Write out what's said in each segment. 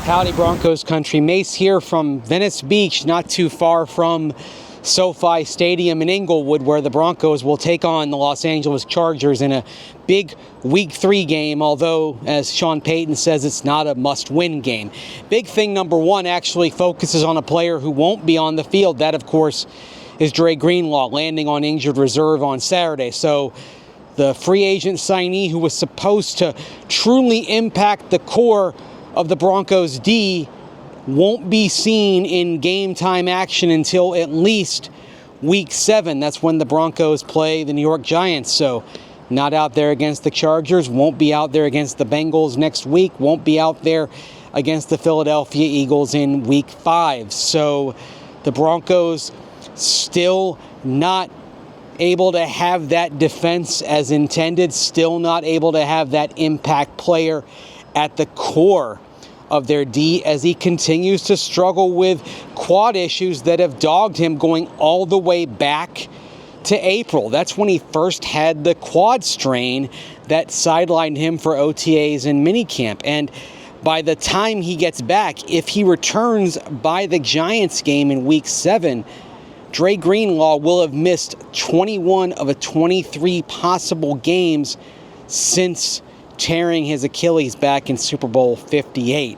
Howdy Broncos country. Mace here from Venice Beach, not too far from SoFi Stadium in Inglewood, where the Broncos will take on the Los Angeles Chargers in a big Week 3 game, although, as Sean Payton says, it's not a must-win game. Big thing number one actually focuses on a player who won't be on the field. That, of course, is Dre Greenlaw, landing on injured reserve on Saturday. So the free agent signee who was supposed to truly impact the core of the Broncos D won't be seen in game time action until at least Week 7. That's when the Broncos play the New York Giants. So not out there against the Chargers, won't be out there against the Bengals next week, won't be out there against the Philadelphia Eagles in Week 5. So the Broncos still not able to have that defense as intended, still not able to have that impact player at the core of their D as he continues to struggle with quad issues that have dogged him going all the way back to April. That's when he first had the quad strain that sidelined him for OTAs and minicamp. And by the time he gets back, if he returns by the Giants game in Week 7, Dre Greenlaw will have missed 21 of the 23 possible games since tearing his Achilles back in Super Bowl 58.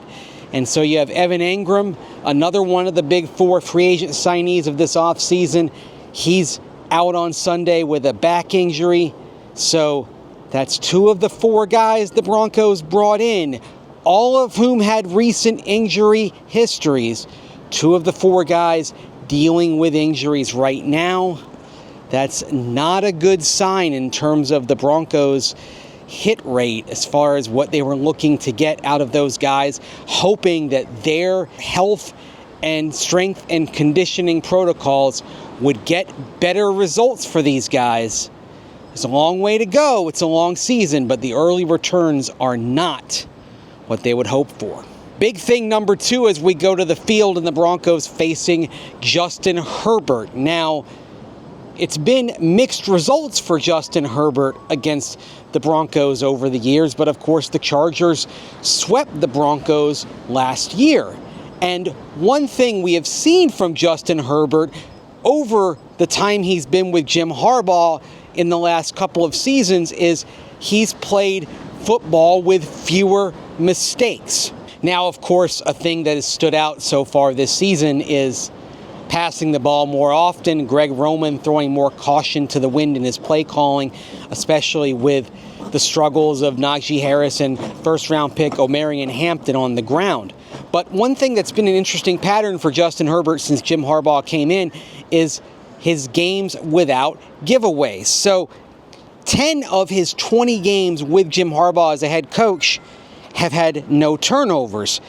And so you have Evan Engram, another one of the big four free agent signees of this offseason. He's out on Sunday with a back injury. So that's two of the four guys the Broncos brought in, all of whom had recent injury histories. Two of the four guys dealing with injuries right now. That's not a good sign in terms of the Broncos' hit rate as far as what they were looking to get out of those guys, hoping that their health and strength and conditioning protocols would get better results for these guys. It's a long way to go. It's a long season, but the early returns are not what they would hope for. Big thing number two as we go to the field and the Broncos facing Justin Herbert. Now, it's been mixed results for Justin Herbert against the Broncos over the years, but of course the Chargers swept the Broncos last year. And one thing we have seen from Justin Herbert over the time he's been with Jim Harbaugh in the last couple of seasons is he's played football with fewer mistakes. Now, of course, a thing that has stood out so far this season is passing the ball more often, Greg Roman throwing more caution to the wind in his play calling, especially with the struggles of Najee Harris and first-round pick Omarion Hampton on the ground. But one thing that's been an interesting pattern for Justin Herbert since Jim Harbaugh came in is his games without giveaways. So 10 of his 20 games with Jim Harbaugh as a head coach have had no turnovers.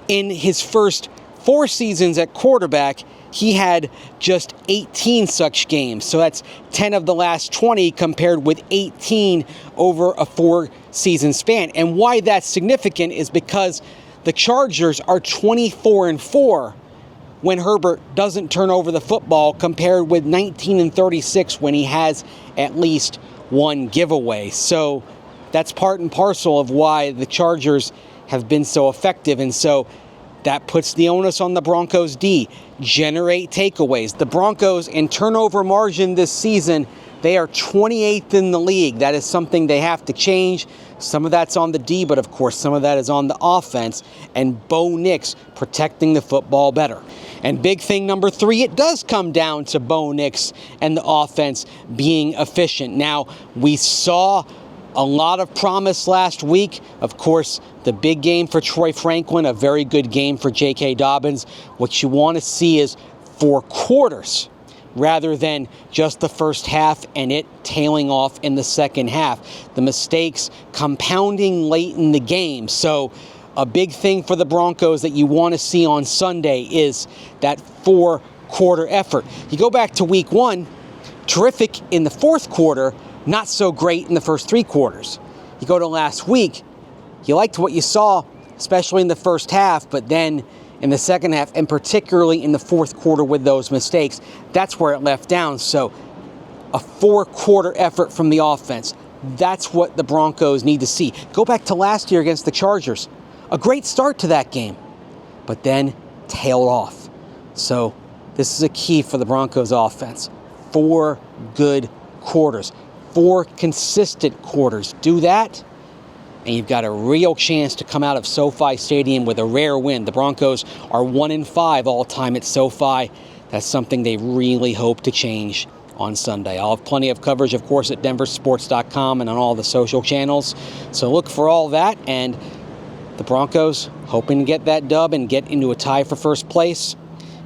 In his first 4 seasons at quarterback, he had just 18 such games. So that's 10 of the last 20 compared with 18 over a 4-season span. And why that's significant is because the Chargers are 24-4 when Herbert doesn't turn over the football, compared with 19-36 when he has at least one giveaway. So that's part and parcel of why the Chargers have been so effective. And so that puts the onus on the Broncos D. Generate takeaways. The Broncos in turnover margin this season, they are 28th in the league. That is something they have to change. Some of that's on the D, but of course some of that is on the offense. And Bo Nix protecting the football better. And big thing number 3, it does come down to Bo Nix and the offense being efficient. Now, we saw a lot of promise last week. Of course, the big game for Troy Franklin, a very good game for J.K. Dobbins. What you want to see is 4 quarters rather than just the first half and it tailing off in the second half. The mistakes compounding late in the game. So a big thing for the Broncos that you want to see on Sunday is that 4-quarter effort. You go back to Week 1, terrific in the fourth quarter, not so great in the first 3 quarters. You go to last week, you liked what you saw, especially in the first half, but then in the second half, and particularly in the fourth quarter with those mistakes, that's where it left down. So a 4-quarter effort from the offense, that's what the Broncos need to see. Go back to last year against the Chargers. a great start to that game, but then tailed off. So this is a key for the Broncos offense. 4 good quarters, 4 consistent quarters. Do that, and you've got a real chance to come out of SoFi Stadium with a rare win. The Broncos are 1-5 all-time at SoFi. That's something they really hope to change on Sunday. I'll have plenty of coverage, of course, at denversports.com and on all the social channels. So look for all that, and the Broncos hoping to get that dub and get into a tie for first place.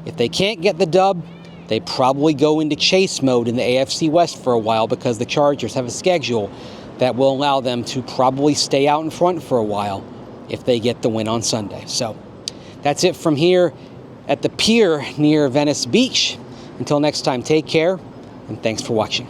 If they can't get the dub, they probably go into chase mode in the AFC West for a while, because the Chargers have a schedule that will allow them to probably stay out in front for a while if they get the win on Sunday. So that's it from here at the pier near Venice Beach. Until next time, take care, and thanks for watching.